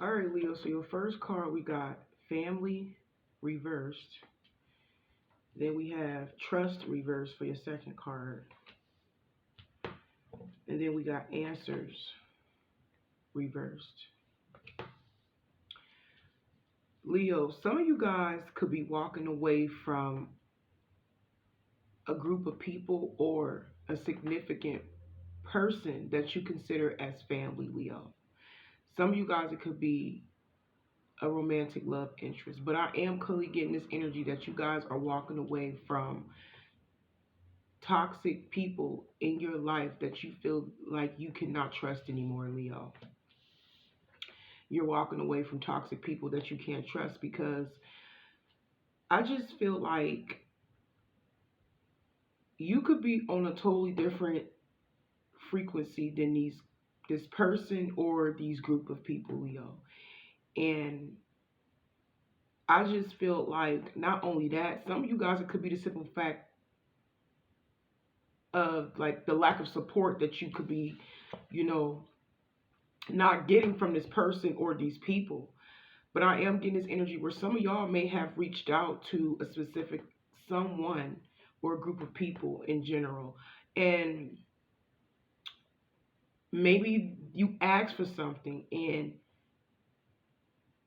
All right, Leo. So your first card we got family reversed. Then we have trust reversed for your second card. And then we got answers reversed. Leo, some of you guys could be walking away from a group of people or a significant person that you consider as family, Leo. Some of you guys, it could be a romantic love interest, but I am clearly getting this energy that you guys are walking away from toxic people in your life that you feel like you cannot trust anymore, Leo. You're walking away from toxic people that you can't trust because I just feel like you could be on a totally different frequency than this person or these group of people, Leo. And I just feel like not only that, some of you guys, it could be the simple fact of like the lack of support that you could be, you know, not getting from this person or these people. But I am getting this energy where some of y'all may have reached out to a specific someone or a group of people in general. And maybe you asked for something and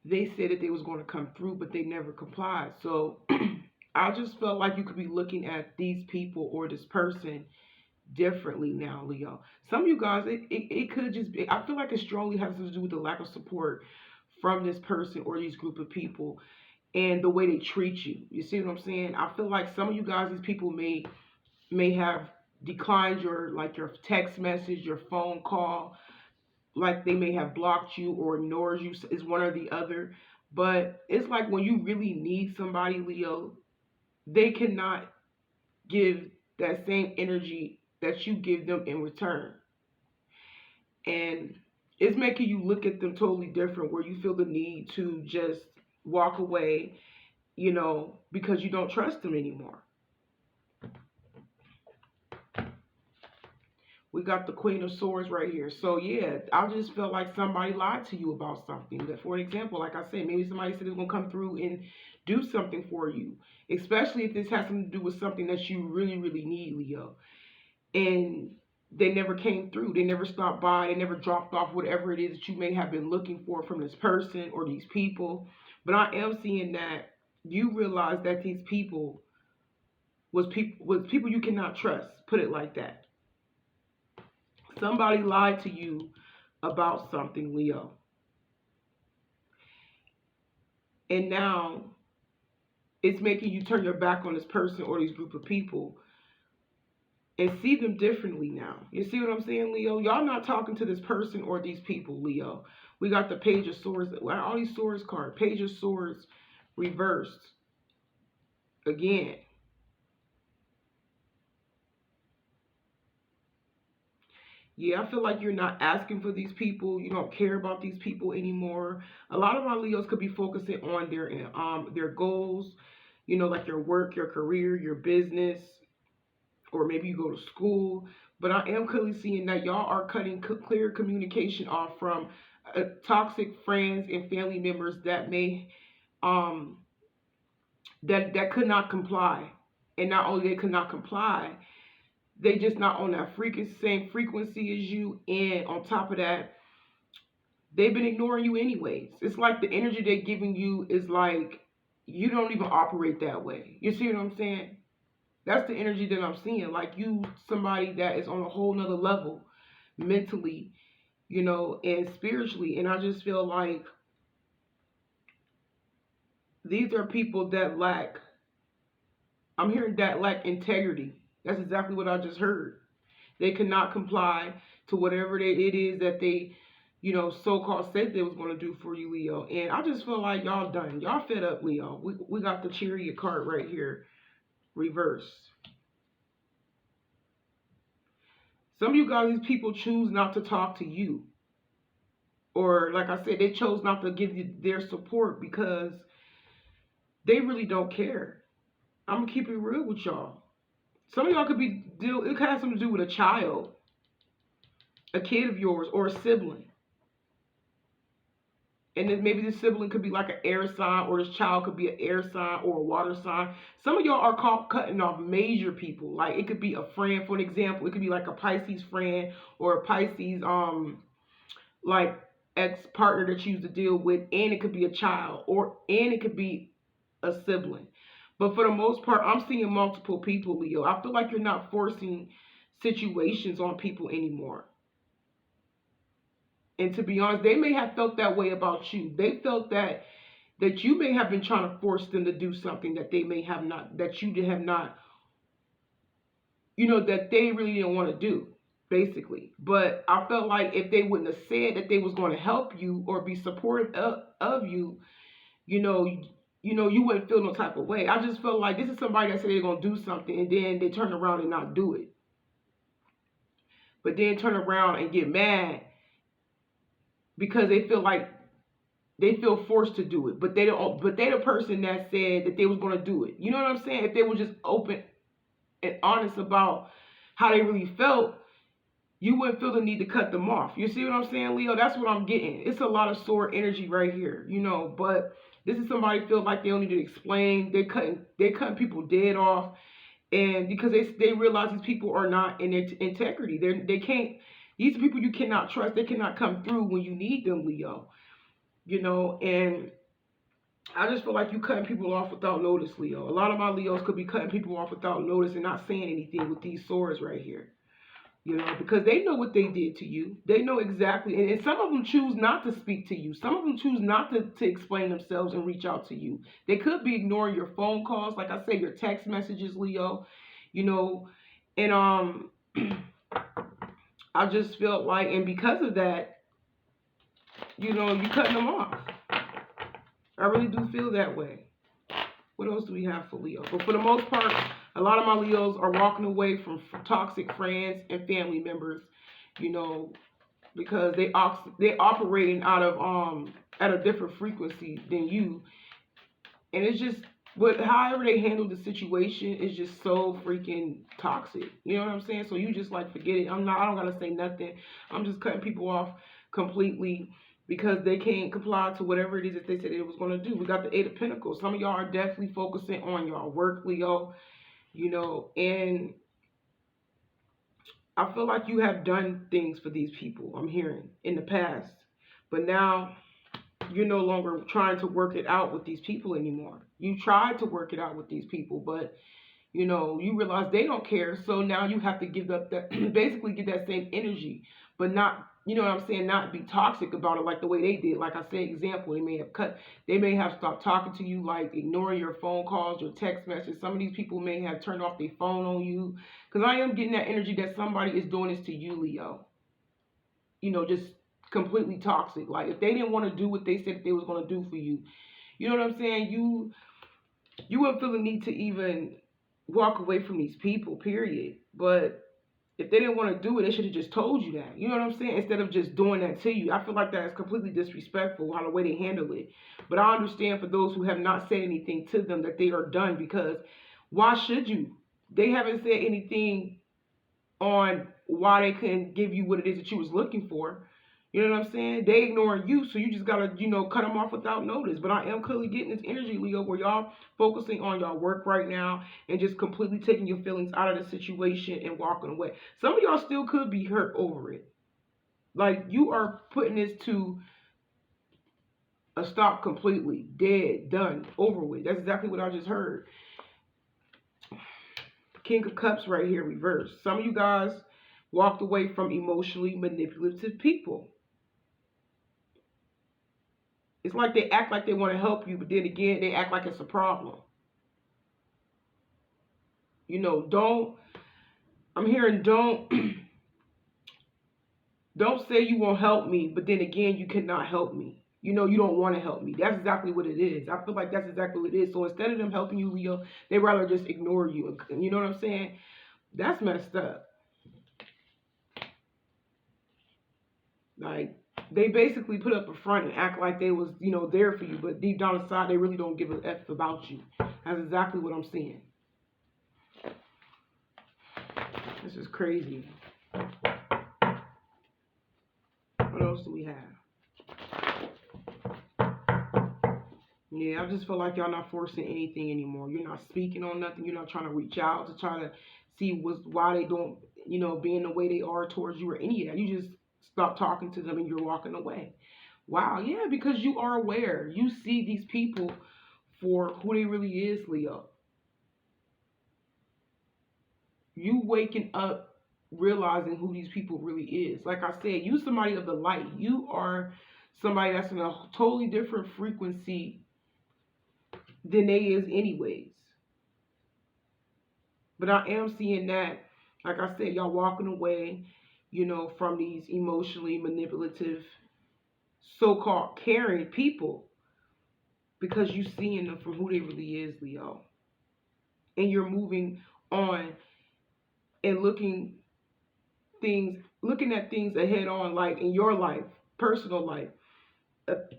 they said that they was going to come through, but they never complied. So I just felt like you could be looking at these people or this person differently now, Leo. Some of you guys, it could just be, I feel like it strongly has to do with the lack of support from this person or these group of people and the way they treat you. You see what I'm saying? I feel like some of you guys, these people may have declined your text message, your phone call, like they may have blocked you or ignored you. Is one or the other. But it's like when you really need somebody, Leo, they cannot give that same energy that you give them in return. And it's making you look at them totally different where you feel the need to just walk away, because you don't trust them anymore. We got the Queen of Swords right here. So yeah, I just felt like somebody lied to you about something. That, for example, like I said, maybe somebody said it's gonna come through and do something for you, especially if this has something to do with something that you really, really need, Leo. And they never came through. They never stopped by. They never dropped off whatever it is that you may have been looking for from this person or these people. But I am seeing that you realize that these people was people you cannot trust. Put it like that. Somebody lied to you about something, Leo. And now it's making you turn your back on this person or this group of people and see them differently now. You see what I'm saying, Leo? Y'all not talking to this person or these people, Leo. We got the Page of Swords, all these swords cards. Page of Swords reversed again. Yeah, I feel like you're not asking for these people. You don't care about these people anymore. A lot of our Leos could be focusing on their goals, like your work, your career, your business, or maybe you go to school. But I am clearly seeing that y'all are cutting clear communication off from toxic friends and family members that may um that could not comply. And not only they could not comply, they just not on that same frequency as you, and on top of that, they've been ignoring you anyways. It's like the energy they're giving you is like you don't even operate that way. You see what I'm saying? That's the energy that I'm seeing. Like you, somebody that is on a whole nother level, mentally, and spiritually. And I just feel like these are people that lack. I'm hearing that lack integrity. That's exactly what I just heard. They cannot comply to whatever it is that they, so-called said they was going to do for you, Leo. And I just feel like y'all done. Y'all fed up, Leo. We got the Chariot card right here, reversed. Some of you guys, these people choose not to talk to you. Or, like I said, they chose not to give you their support because they really don't care. I'm going to keep it real with y'all. Some of y'all could it could have something to do with a child, a kid of yours, or a sibling. And then maybe this sibling could be like an air sign, or this child could be an air sign or a water sign. Some of y'all are caught cutting off major people. Like it could be a friend, for an example. It could be like a Pisces friend or a Pisces like ex partner that you used to deal with, and it could be a child, or and it could be a sibling. But for the most part, I'm seeing multiple people, Leo. I feel like you're not forcing situations on people anymore. And to be honest, they may have felt that way about you. They felt that you may have been trying to force them to do something that they may have not, that you have not, that they really didn't want to do, basically. But I felt like if they wouldn't have said that they was going to help you or be supportive of you, you know, you wouldn't feel no type of way. I just felt like this is somebody that said they're gonna do something and then they turn around and not do it. But then turn around and get mad because they feel like they feel forced to do it. But they don't, but they the person that said that they was gonna do it. You know what I'm saying? If they were just open and honest about how they really felt, you wouldn't feel the need to cut them off. You see what I'm saying, Leo? That's what I'm getting. It's a lot of sore energy right here, but this is somebody feel like they don't need to explain. They cutting people dead off, and because they realize these people are not in their integrity. They can't. These people you cannot trust. They cannot come through when you need them, Leo. And I just feel like you cutting people off without notice, Leo. A lot of my Leos could be cutting people off without notice and not saying anything with these swords right here. Because they know what they did to you. They know exactly. And some of them choose not to speak to you. Some of them choose not to explain themselves and reach out to you. They could be ignoring your phone calls, like I say, your text messages, Leo. And I just felt like, and because of that, you cutting them off. I really do feel that way. What else do we have for Leo? But for the most part, a lot of my Leos are walking away from toxic friends and family members, because they operating out of at a different frequency than you, and it's just however they handle the situation is just so freaking toxic. You know what I'm saying? So you just like forget it. I don't gotta say nothing. I'm just cutting people off completely because they can't comply to whatever it is that they said it was going to do. We got the Eight of Pentacles. Some of y'all are definitely focusing on your work, Leo, and I feel like you have done things for these people, I'm hearing, in the past. But now you're no longer trying to work it out with these people anymore. You tried to work it out with these people, but you realize they don't care. So now you have to give up that, basically get that same energy, but not, what I'm saying, not be toxic about it like the way they did. Like I said, example, they may have stopped talking to you, like ignoring your phone calls, your text messages. Some of these people may have turned off their phone on you. Because I am getting that energy that somebody is doing this to you, Leo. Just completely toxic. Like if they didn't want to do what they said they was going to do for you, you know what I'm saying? You wouldn't feel the need to even walk away from these people, period. But if they didn't want to do it, they should have just told you that. You know what I'm saying? Instead of just doing that to you. I feel like that is completely disrespectful, how the way they handle it. But I understand for those who have not said anything to them that they are done, because why should you? They haven't said anything on why they couldn't give you what it is that you was looking for. You know what I'm saying? They ignoring you, so you just gotta, cut them off without notice. But I am clearly getting this energy, Leo, where y'all focusing on y'all work right now and just completely taking your feelings out of the situation and walking away. Some of y'all still could be hurt over it. Like you are putting this to a stop completely, dead, done, over with. That's exactly what I just heard. King of Cups right here, reversed. Some of you guys walked away from emotionally manipulative people. It's like they act like they want to help you, but then again, they act like it's a problem. I'm hearing don't say you won't help me, but then again, you cannot help me. You don't want to help me. That's exactly what it is. I feel like that's exactly what it is. So instead of them helping you, Leo, they rather just ignore you. You know what I'm saying? That's messed up. Like, they basically put up a front and act like they was, there for you, but deep down inside, they really don't give a F about you. That's exactly what I'm seeing. This is crazy. What else do we have? Yeah, I just feel like y'all not forcing anything anymore. You're not speaking on nothing. You're not trying to reach out to try to see why they don't, being the way they are towards you or any of that. You just stop talking to them and you're walking away. Wow, yeah, because you are aware. You see these people for who they really is, Leo. You waking up realizing who these people really is. Like I said, you somebody of the light. You are somebody that's in a totally different frequency than they is anyways. But I am seeing that, like I said, y'all walking away, from these emotionally manipulative, so-called caring people because you seeing them for who they really is, Leo. And you're moving on and looking at things ahead on, like in your life, personal life.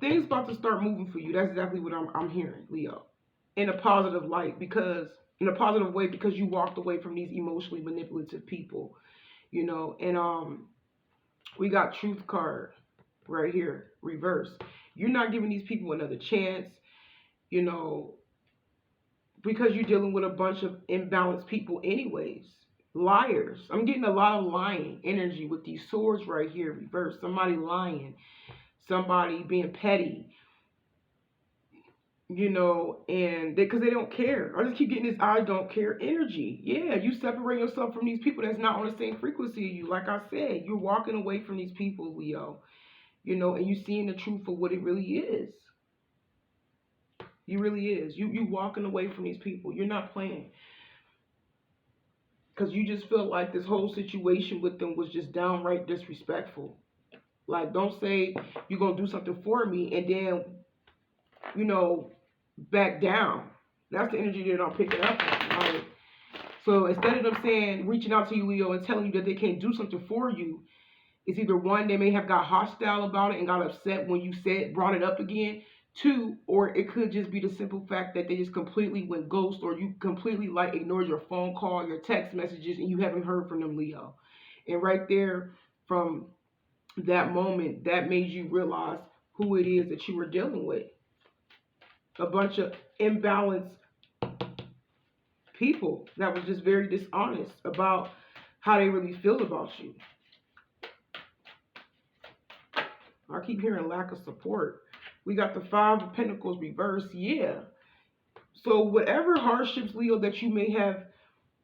Things about to start moving for you. That's exactly what I'm hearing, Leo. In a positive light, because in a positive way, because you walked away from these emotionally manipulative people, and we got truth card right here, reverse. You're not giving these people another chance, you know, because you're dealing with a bunch of imbalanced people anyways. Liars. I'm getting a lot of lying energy with these swords right here, reverse. Somebody lying, somebody being petty, and because they don't care. I just keep getting this I don't care energy. Yeah, you separate yourself from these people that's not on the same frequency as you. Like I said, you're walking away from these people, Leo, and you seeing the truth for what it really is. You really is. You walking away from these people. You're not playing. Because you just feel like this whole situation with them was just downright disrespectful. Like, don't say you're going to do something for me and then, you know, back down. That's the energy that I'm picking up on. Right? So instead of them saying, reaching out to you, Leo, and telling you that they can't do something for you, it's either one, they may have got hostile about it and got upset when you brought it up again. Two, or it could just be the simple fact that they just completely went ghost, or you completely ignored your phone call, your text messages, and you haven't heard from them, Leo. And right there, from that moment, that made you realize who it is that you were dealing with. A bunch of imbalanced people that was just very dishonest about how they really feel about you. I keep hearing lack of support. We got the Five of Pentacles reversed. Yeah. So whatever hardships, Leo, that you may have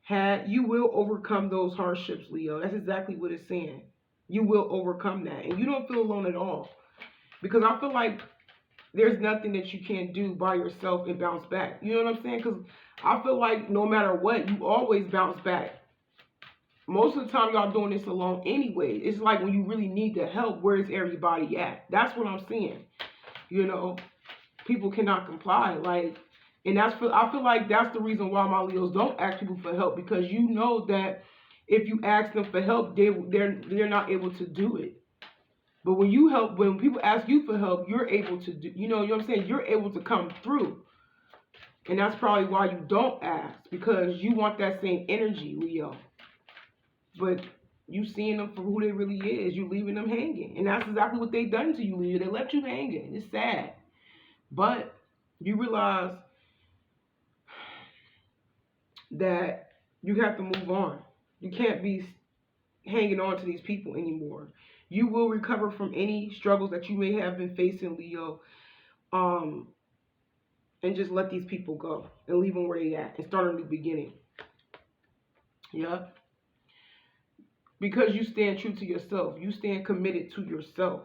had, you will overcome those hardships, Leo. That's exactly what it's saying. You will overcome that. And you don't feel alone at all. Because I feel like there's nothing that you can't do by yourself and bounce back. You know what I'm saying? Because I feel like no matter what, you always bounce back. Most of the time, y'all doing this alone anyway. It's like when you really need the help, where's everybody at? That's what I'm seeing. People cannot comply. And I feel like that's the reason why my Leos don't ask people for help, because you know that if you ask them for help, they're not able to do it. But when people ask you for help, you're able to do. You know what I'm saying? You're able to come through. And that's probably why you don't ask, because you want that same energy, Leo. But you seeing them for who they really is. You leaving them hanging. And that's exactly what they done to you, Leo. They left you hanging. It's sad. But you realize that you have to move on. You can't be hanging on to these people anymore. You will recover from any struggles that you may have been facing, Leo. And just let these people go and leave them where they at and start a new beginning. Yeah. Because you stand true to yourself. You stand committed to yourself.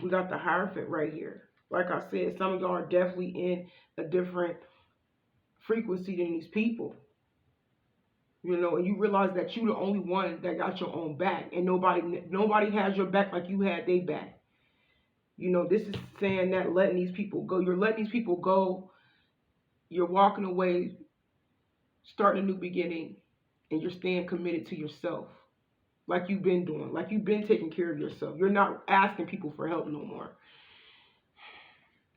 We got the Hierophant right here. Like I said, some of y'all are definitely in a different frequency than these people. And you realize that you're the only one that got your own back. And nobody has your back like you had their back. This is saying that letting these people go. You're letting these people go. You're walking away, starting a new beginning, and you're staying committed to yourself. Like you've been doing. Like you've been taking care of yourself. You're not asking people for help no more.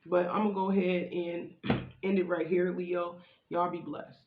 But I'm going to go ahead and end it right here, Leo. Y'all be blessed.